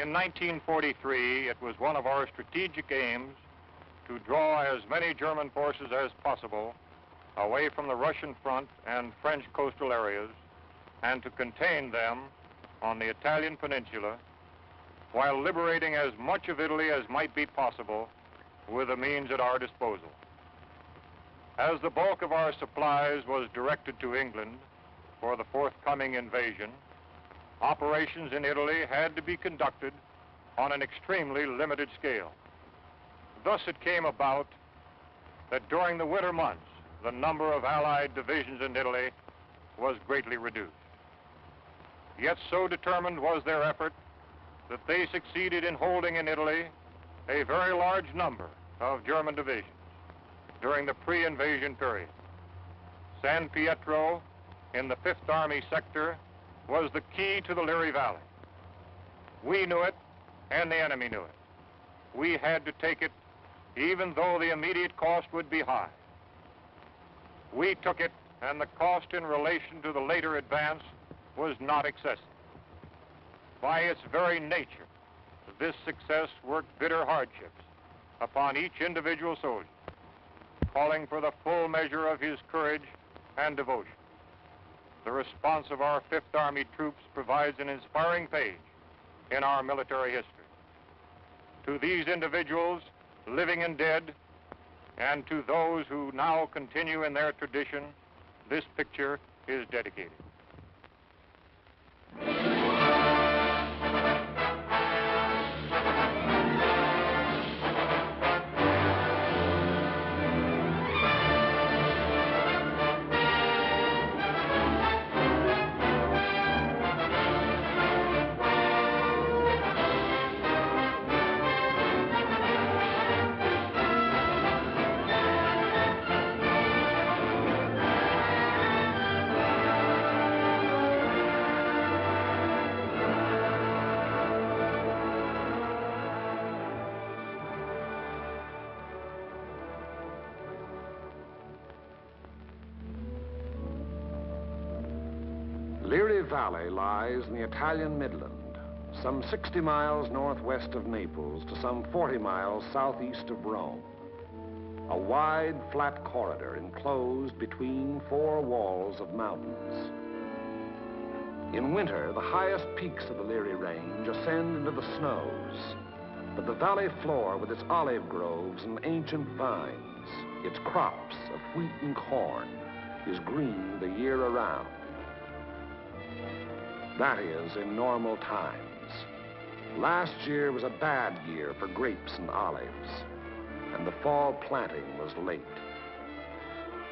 In 1943, it was one of our strategic aims to draw as many German forces as possible away from the Russian front and French coastal areas and to contain them on the Italian peninsula while liberating as much of Italy as might be possible with the means at our disposal. As the bulk of our supplies was directed to England for the forthcoming invasion, operations in Italy had to be conducted on an extremely limited scale. Thus it came about that during the winter months, the number of Allied divisions in Italy was greatly reduced. Yet so determined was their effort that they succeeded in holding in Italy a very large number of German divisions during the pre-invasion period. San Pietro in the 5th Army sector was the key to the Liri Valley. We knew it, and the enemy knew it. We had to take it, even though the immediate cost would be high. We took it, and the cost in relation to the later advance was not excessive. By its very nature, this success worked bitter hardships upon each individual soldier, calling for the full measure of his courage and devotion. The response of our 5th Army troops provides an inspiring page in our military history. To these individuals, living and dead, and to those who now continue in their tradition, this picture is dedicated. Liri Valley lies in the Italian Midland, some 60 miles northwest of Naples to some 40 miles southeast of Rome. A wide, flat corridor enclosed between 4 walls of mountains. In winter, the highest peaks of the Liri Range ascend into the snows, but the valley floor with its olive groves and ancient vines, its crops of wheat and corn, is green the year around. That is, in normal times. Last year was a bad year for grapes and olives, and the fall planting was late.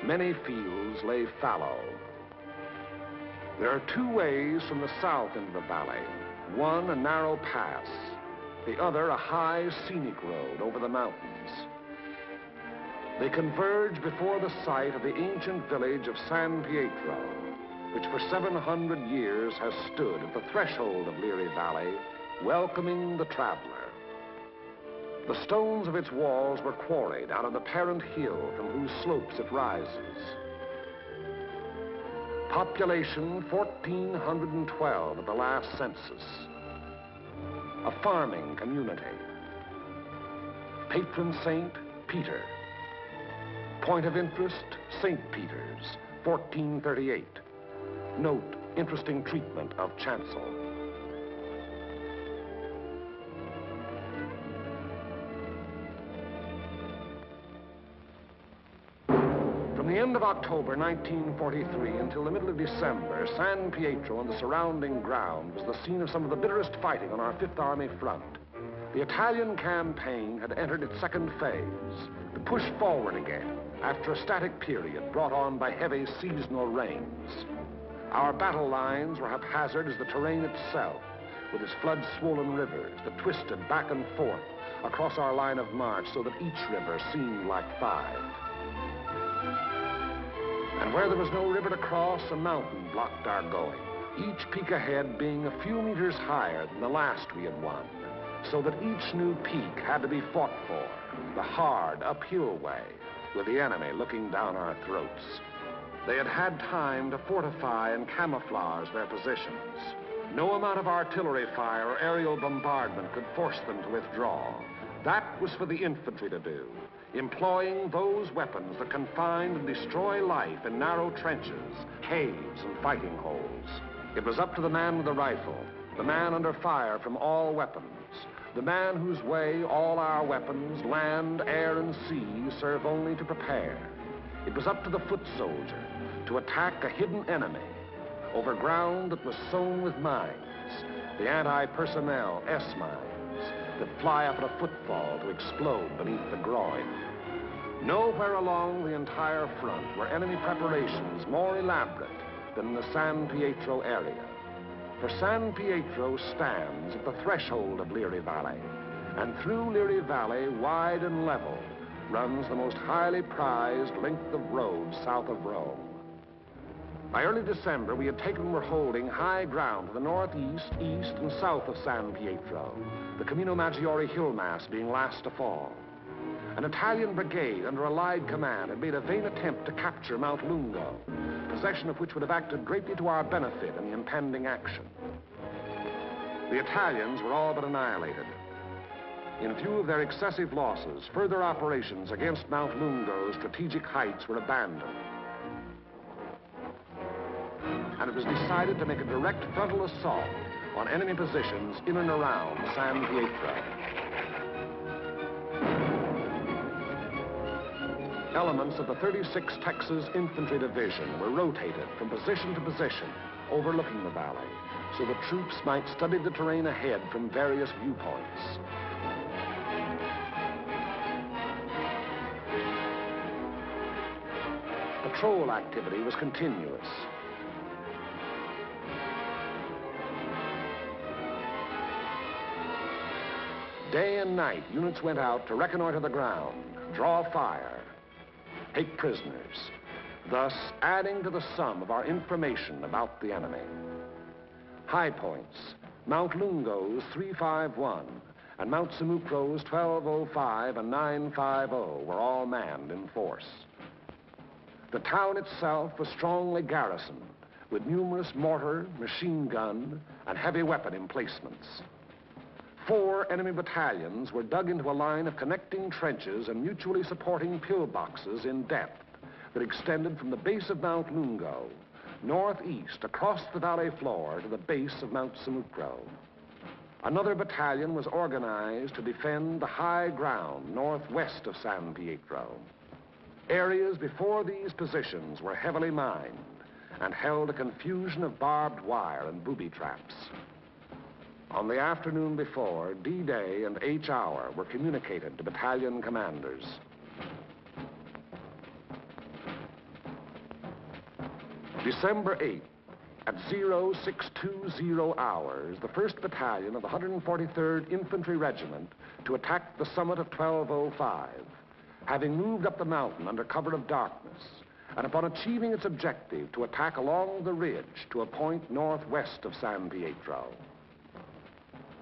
Many fields lay fallow. There are 2 ways from the south into the valley. One, a narrow pass. The other, a high, scenic road over the mountains. They converge before the site of the ancient village of San Pietro, which for 700 years has stood at the threshold of Liri Valley, welcoming the traveler. The stones of its walls were quarried out of the parent hill from whose slopes it rises. Population 1,412 at the last census. A farming community. Patron saint, Peter. Point of interest, St. Peter's, 1438. Note, interesting treatment of chancel. From the end of October 1943 until the middle of December, San Pietro and the surrounding ground was the scene of some of the bitterest fighting on our 5th Army front. The Italian campaign had entered its second phase, to push forward again after a static period brought on by heavy seasonal rains. Our battle lines were haphazard as the terrain itself, with its flood-swollen rivers that twisted back and forth across our line of march so that each river seemed like 5. And where there was no river to cross, a mountain blocked our going, each peak ahead being a few meters higher than the last we had won, so that each new peak had to be fought for, the hard, uphill way, with the enemy looking down our throats. They had had time to fortify and camouflage their positions. No amount of artillery fire or aerial bombardment could force them to withdraw. That was for the infantry to do, employing those weapons that can find and destroy life in narrow trenches, caves, and fighting holes. It was up to the man with the rifle, the man under fire from all weapons, the man whose way all our weapons, land, air, and sea, serve only to prepare. It was up to the foot soldier to attack a hidden enemy over ground that was sown with mines, the anti-personnel S-mines that fly up at a footfall to explode beneath the groin. Nowhere along the entire front were enemy preparations more elaborate than in the San Pietro area. For San Pietro stands at the threshold of Liri Valley, and through Liri Valley, wide and level, runs the most highly prized length of road south of Rome. By early December, we had taken and were holding high ground to the northeast, east, and south of San Pietro, the Camino Maggiore hill mass being last to fall. An Italian brigade under Allied command had made a vain attempt to capture Mount Lungo, possession of which would have acted greatly to our benefit in the impending action. The Italians were all but annihilated. In view of their excessive losses, further operations against Mount Lungo's strategic heights were abandoned. And it was decided to make a direct frontal assault on enemy positions in and around San Pietro. Elements of the 36th Texas Infantry Division were rotated from position to position, overlooking the valley, so the troops might study the terrain ahead from various viewpoints. Patrol activity was continuous. Day and night, units went out to reconnoiter the ground, draw fire, take prisoners, thus adding to the sum of our information about the enemy. High points, Mount Lungo's 351 and Mount Samucro's 1205 and 950 were all manned in force. The town itself was strongly garrisoned with numerous mortar, machine gun, and heavy weapon emplacements. 4 enemy battalions were dug into a line of connecting trenches and mutually supporting pillboxes in depth that extended from the base of Mount Lungo, northeast across the valley floor to the base of Mount Samucro. Another battalion was organized to defend the high ground northwest of San Pietro. Areas before these positions were heavily mined and held a confusion of barbed wire and booby traps. On the afternoon before, D-Day and H-Hour were communicated to battalion commanders. December 8th, at 0620 hours, the 1st Battalion of the 143rd Infantry Regiment to attack the summit of 1205, having moved up the mountain under cover of darkness, and upon achieving its objective to attack along the ridge to a point northwest of San Pietro.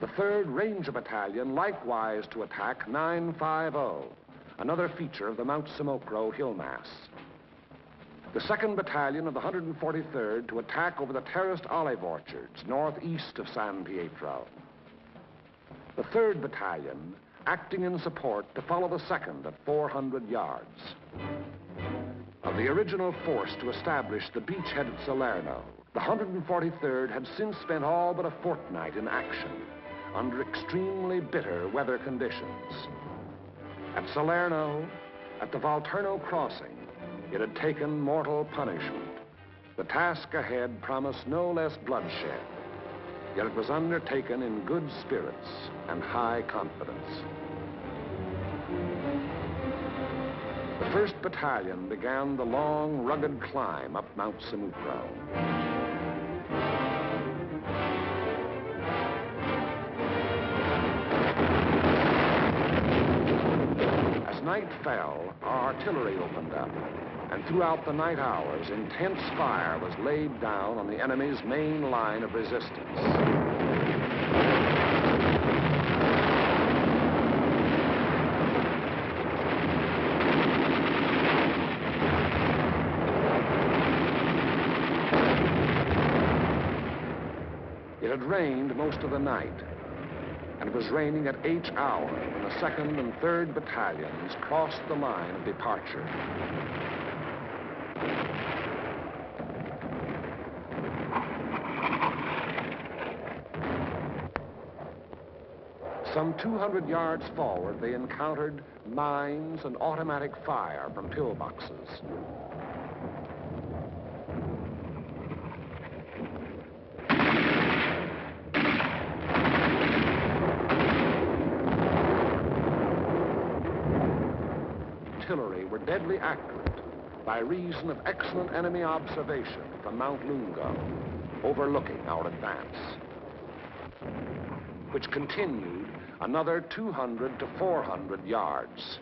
The 3rd Ranger Battalion likewise to attack 950, another feature of the Mount Samucro hill mass. The 2nd Battalion of the 143rd to attack over the terraced olive orchards northeast of San Pietro. The 3rd Battalion acting in support to follow the 2nd at 400 yards. Of the original force to establish the beachhead at Salerno, the 143rd had since spent all but a fortnight in action under extremely bitter weather conditions. At Salerno, at the Volturno crossing, it had taken mortal punishment. The task ahead promised no less bloodshed, yet it was undertaken in good spirits and high confidence. The 1st Battalion began the long, rugged climb up Mount Samucro. As night fell, our artillery opened up, and throughout the night hours, intense fire was laid down on the enemy's main line of resistance. It had rained most of the night, and it was raining at each hour when the 2nd and 3rd Battalions crossed the line of departure. Some 200 yards forward, they encountered mines and automatic fire from pillboxes. Artillery were deadly accurate by reason of excellent enemy observation from Mount Lungo, overlooking our advance, which continued another 200 to 400 yards.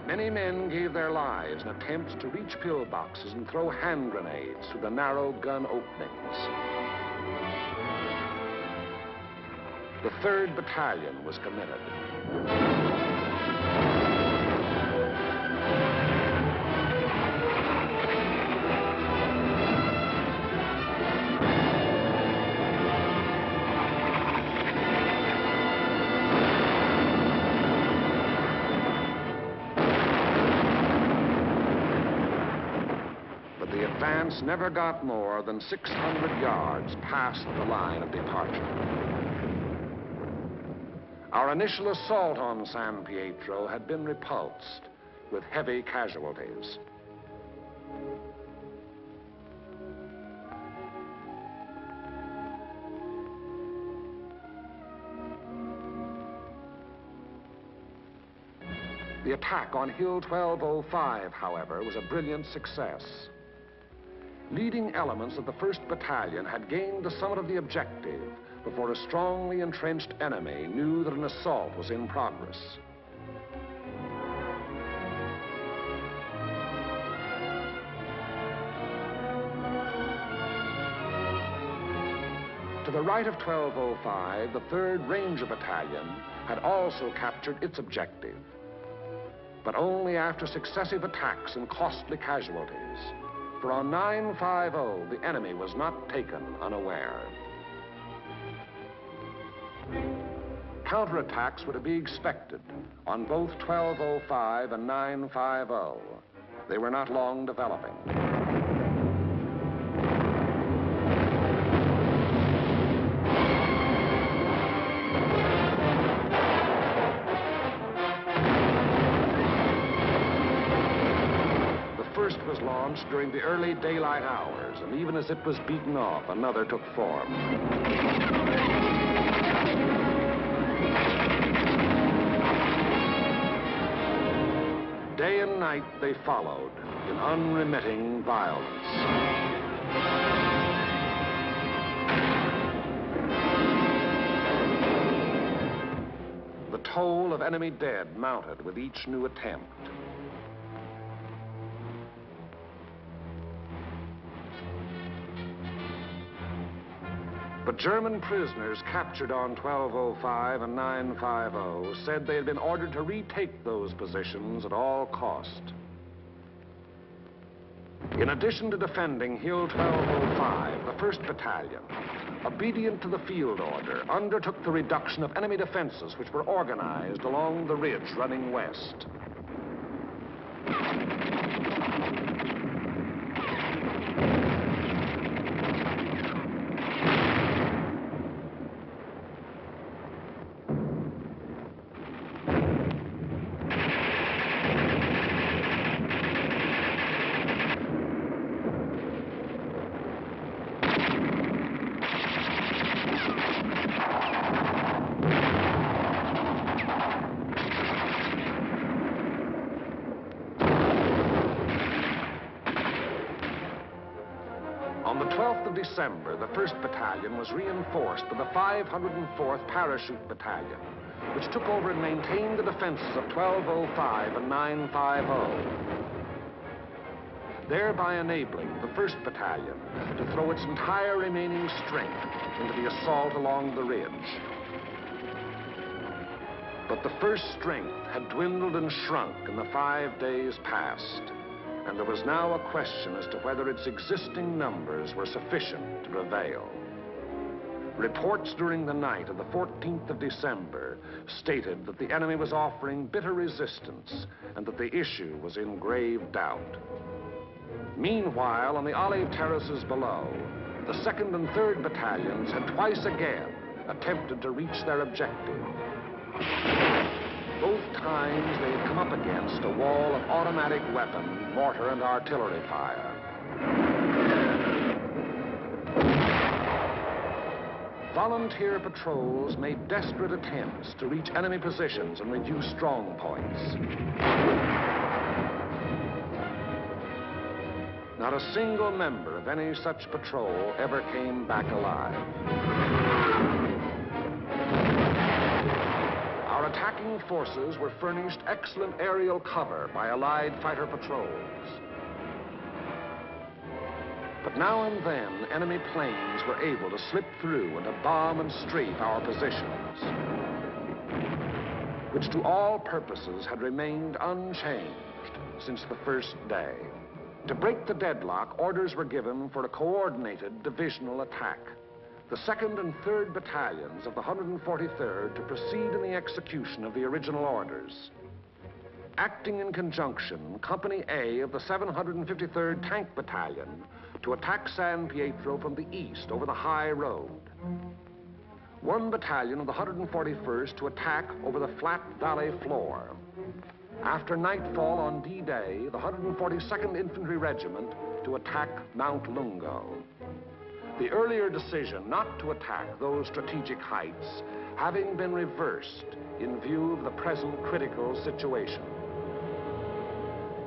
Many men gave their lives in attempts to reach pillboxes and throw hand grenades through the narrow gun openings. The 3rd Battalion was committed. But the advance never got more than 600 yards past the line of departure. Our initial assault on San Pietro had been repulsed with heavy casualties. The attack on Hill 1205, however, was a brilliant success. Leading elements of the 1st Battalion had gained the summit of the objective before a strongly entrenched enemy knew that an assault was in progress. To the right of 1205, the 3rd Ranger Battalion had also captured its objective, but only after successive attacks and costly casualties. For on 950, the enemy was not taken unaware. Counterattacks were to be expected on both 1205 and 950. They were not long developing. The first was launched during the early daylight hours, and even as it was beaten off, another took form. Day and night they followed in unremitting violence. The toll of enemy dead mounted with each new attempt. But German prisoners captured on 1205 and 950 said they had been ordered to retake those positions at all cost. In addition to defending Hill 1205, the 1st Battalion, obedient to the field order, undertook the reduction of enemy defenses which were organized along the ridge running west. On the 12th of December, the 1st Battalion was reinforced by the 504th Parachute Battalion, which took over and maintained the defenses of 1205 and 950. thereby enabling the 1st Battalion to throw its entire remaining strength into the assault along the ridge. But the 1st strength had dwindled and shrunk in the 5 days past, and there was now a question as to whether its existing numbers were sufficient to prevail. Reports during the night of the 14th of December stated that the enemy was offering bitter resistance and that the issue was in grave doubt. Meanwhile, on the olive terraces below, the 2nd and 3rd Battalions had twice again attempted to reach their objective. Both times they had come up against a wall of automatic weapon, mortar, and artillery fire. Volunteer patrols made desperate attempts to reach enemy positions and reduce strong points. Not a single member of any such patrol ever came back alive. Our attacking forces were furnished excellent aerial cover by Allied fighter patrols. But now and then, enemy planes were able to slip through and to bomb and strafe our positions, which to all purposes had remained unchanged since the 1st day. To break the deadlock, orders were given for a coordinated divisional attack. The 2nd and 3rd Battalions of the 143rd to proceed in the execution of the original orders. Acting in conjunction, Company A of the 753rd Tank Battalion to attack San Pietro from the east over the high road. 1 battalion of the 141st to attack over the flat valley floor. After nightfall on D-Day, the 142nd Infantry Regiment to attack Mount Lungo. The earlier decision not to attack those strategic heights having been reversed in view of the present critical situation.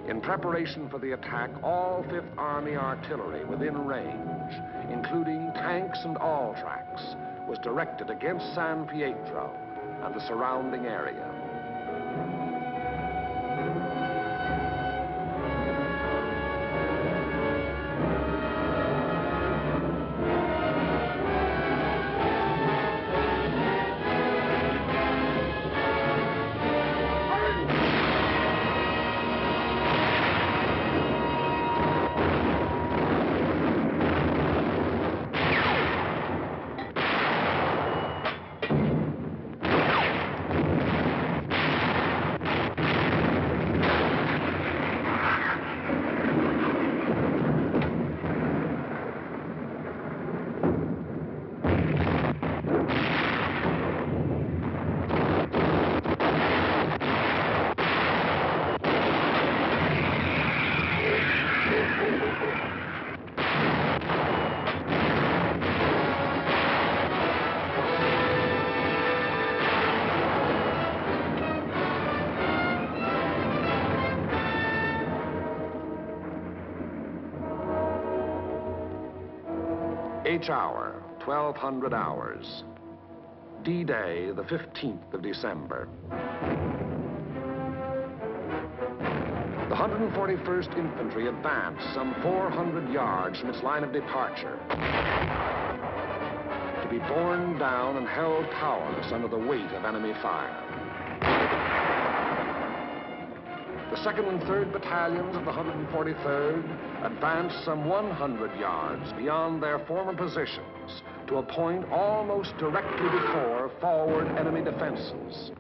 In preparation for the attack, all 5th Army artillery within range, including tanks and all tracks, was directed against San Pietro and the surrounding area. H hour, 1200 hours. D-Day, the 15th of December. The 141st Infantry advanced some 400 yards from its line of departure, to be borne down and held powerless under the weight of enemy fire. The 2nd and 3rd Battalions of the 143rd advanced some 100 yards beyond their former positions to a point almost directly before forward enemy defenses.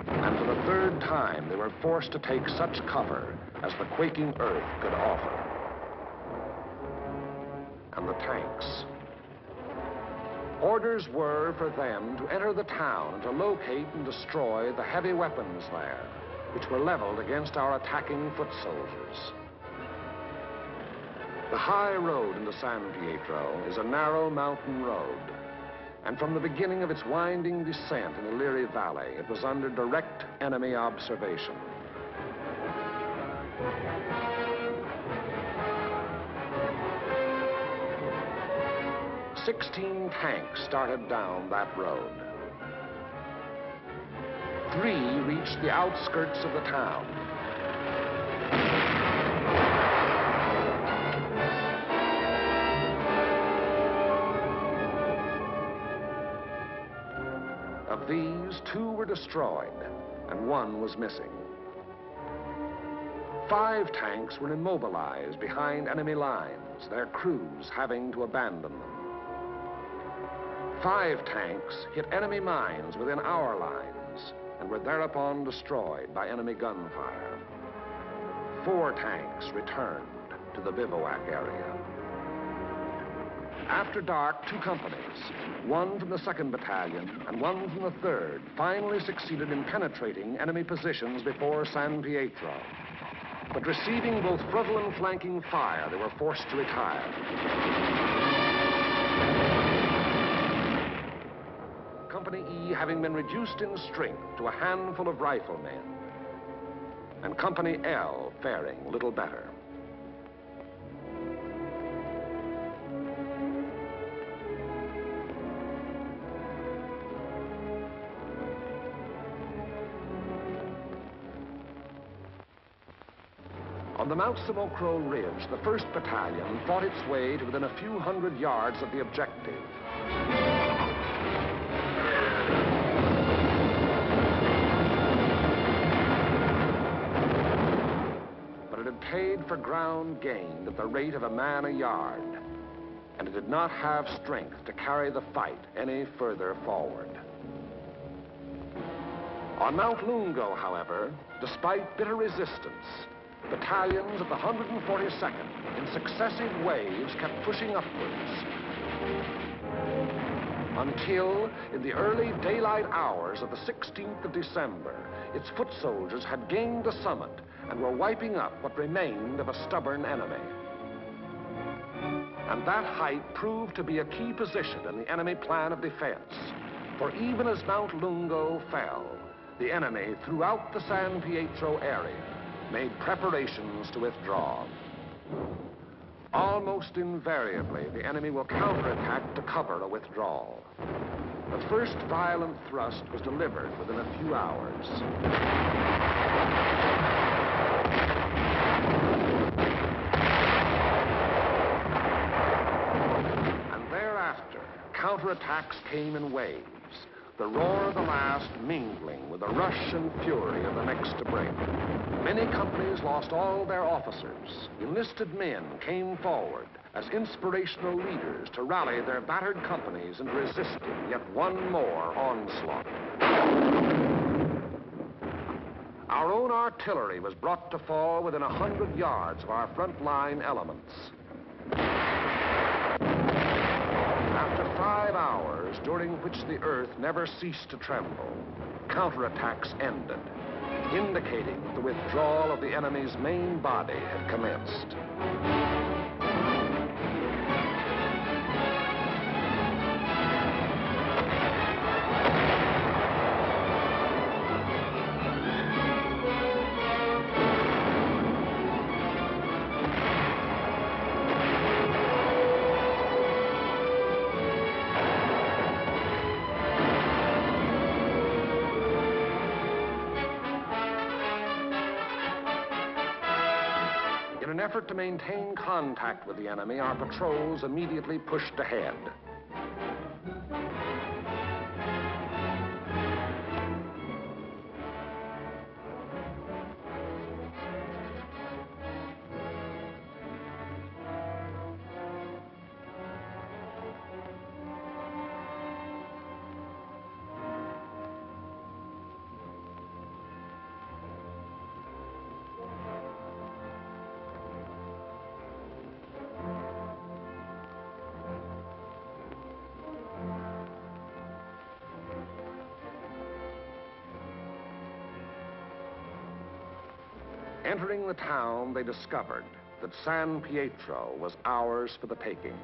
And for the 3rd time, they were forced to take such cover as the quaking earth could offer. And the tanks. Orders were for them to enter the town and to locate and destroy the heavy weapons there, which were leveled against our attacking foot soldiers. The high road into San Pietro is a narrow mountain road, and from the beginning of its winding descent in the Liri Valley, it was under direct enemy observation. "16 tanks started down that road. 3 reached the outskirts of the town. Of these, 2 were destroyed, and 1 was missing. 5 tanks were immobilized behind enemy lines, their crews having to abandon them. 5 tanks hit enemy mines within our lines and were thereupon destroyed by enemy gunfire. 4 tanks returned to the bivouac area. After dark, 2 companies, 1 from the 2nd Battalion and 1 from the 3rd, finally succeeded in penetrating enemy positions before San Pietro. But receiving both frontal and flanking fire, they were forced to retire. Company E having been reduced in strength to a handful of riflemen, and Company L faring little better. On the Mount Samocro Ridge, the 1st Battalion fought its way to within a few hundred yards of the objective. But it had paid for ground gained at the rate of a man a yard, and it did not have strength to carry the fight any further forward. On Mount Lungo, however, despite bitter resistance, battalions of the 142nd, in successive waves, kept pushing upwards. Until, in the early daylight hours of the 16th of December, its foot soldiers had gained the summit and were wiping up what remained of a stubborn enemy. And that height proved to be a key position in the enemy plan of defense. For even as Mount Lungo fell, the enemy throughout the San Pietro area made preparations to withdraw. Almost invariably, the enemy will counterattack to cover a withdrawal. The first violent thrust was delivered within a few hours. And thereafter, counterattacks came in waves, the roar of the last mingling with the rush and fury of the next to break. Many companies lost all their officers. Enlisted men came forward as inspirational leaders to rally their battered companies into resisting yet one more onslaught. Our own artillery was brought to fall within 100 yards of our front-line elements. After 5 hours, during which the earth never ceased to tremble, counterattacks ended, indicating that the withdrawal of the enemy's main body had commenced. In an effort to maintain contact with the enemy, our patrols immediately pushed ahead. Entering the town, they discovered that San Pietro was ours for the taking.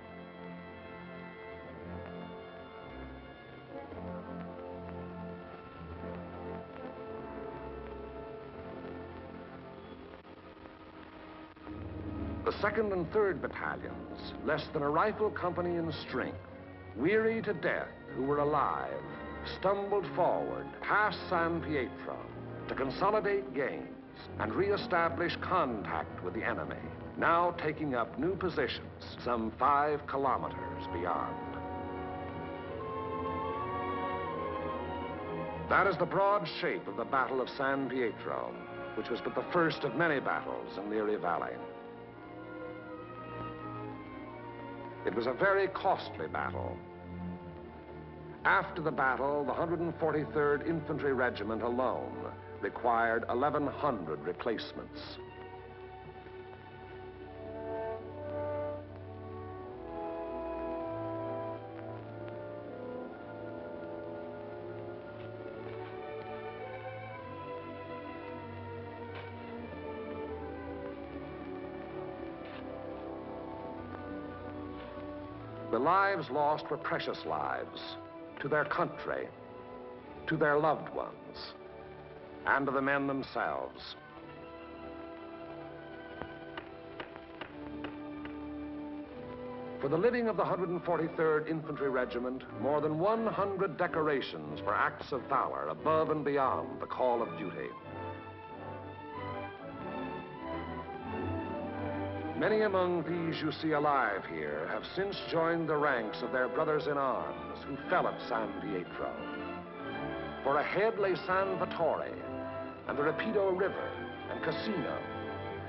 The 2nd and 3rd battalions, less than a rifle company in strength, weary to death who were alive, stumbled forward past San Pietro to consolidate gains and re-establish contact with the enemy, now taking up new positions some 5 kilometers beyond. That is the broad shape of the Battle of San Pietro, which was but the first of many battles in the Erie Valley. It was a very costly battle. After the battle, the 143rd Infantry Regiment alone required 1,100 replacements. The lives lost were precious lives to their country, to their loved ones, and to the men themselves. For the living of the 143rd Infantry Regiment, more than 100 decorations for acts of valor above and beyond the call of duty. Many among these you see alive here have since joined the ranks of their brothers in arms who fell at San Pietro. For ahead lay San Vittore and the Rapido River and Cassino,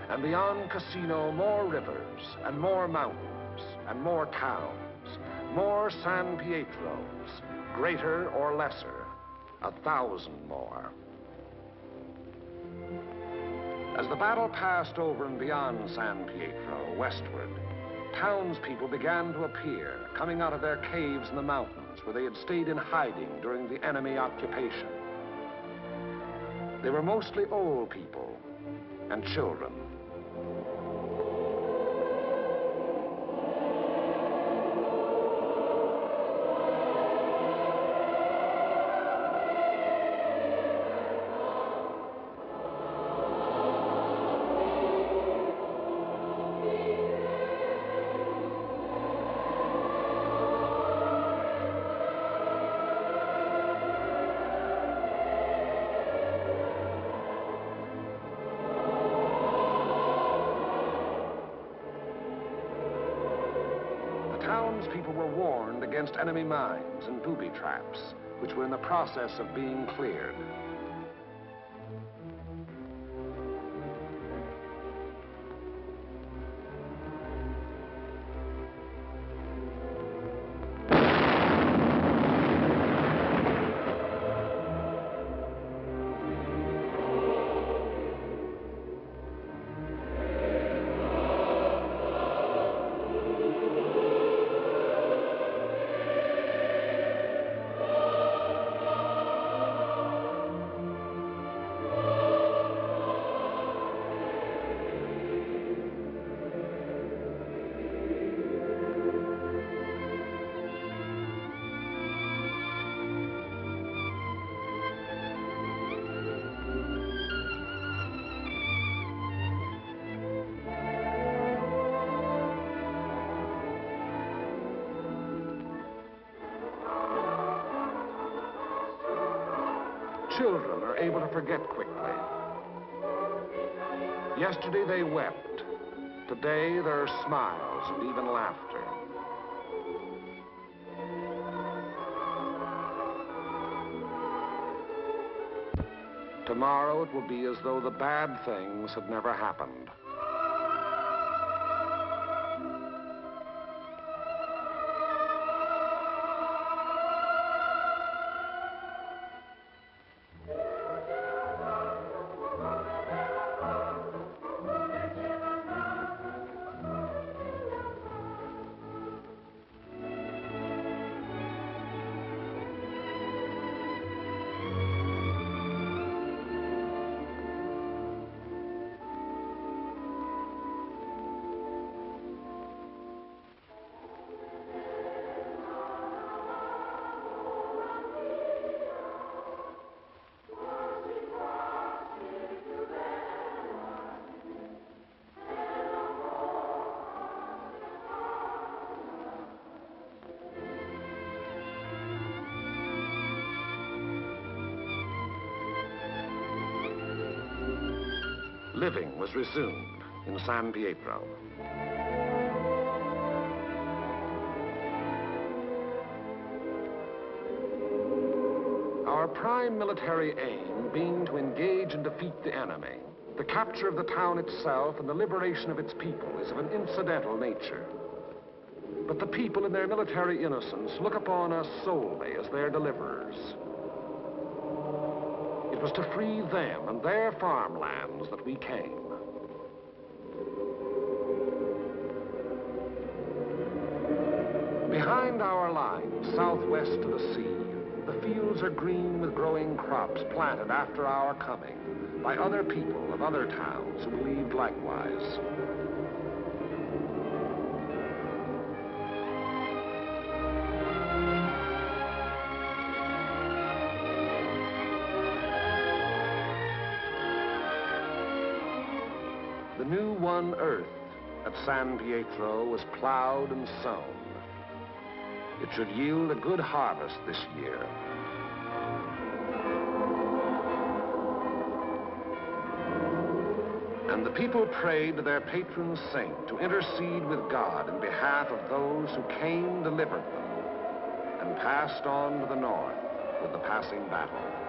and beyond Cassino more rivers and more mountains and more towns, more San Pietros, greater or lesser, 1,000 more. As the battle passed over and beyond San Pietro, westward, townspeople began to appear, coming out of their caves in the mountains where they had stayed in hiding during the enemy occupation. They were mostly old people and children. Townspeople were warned against enemy mines and booby traps, which were in the process of being cleared. Children are able to forget quickly. Yesterday they wept. Today there are smiles and even laughter. Tomorrow it will be as though the bad things had never happened. Living was resumed in San Pietro. Our Our prime military aim being to engage and defeat the enemy, the capture of the town itself and the liberation of its people is of an incidental nature. But the people in their military innocence look upon us solely as their deliverers. It was to free them and their farmlands that we came. Behind our lines, southwest to the sea, the fields are green with growing crops planted after our coming by other people of other towns who believed likewise. The new won earth at San Pietro was plowed and sown. It should yield a good harvest this year. And the people prayed to their patron saint to intercede with God in behalf of those who came, delivered them, and passed on to the north with the passing battle.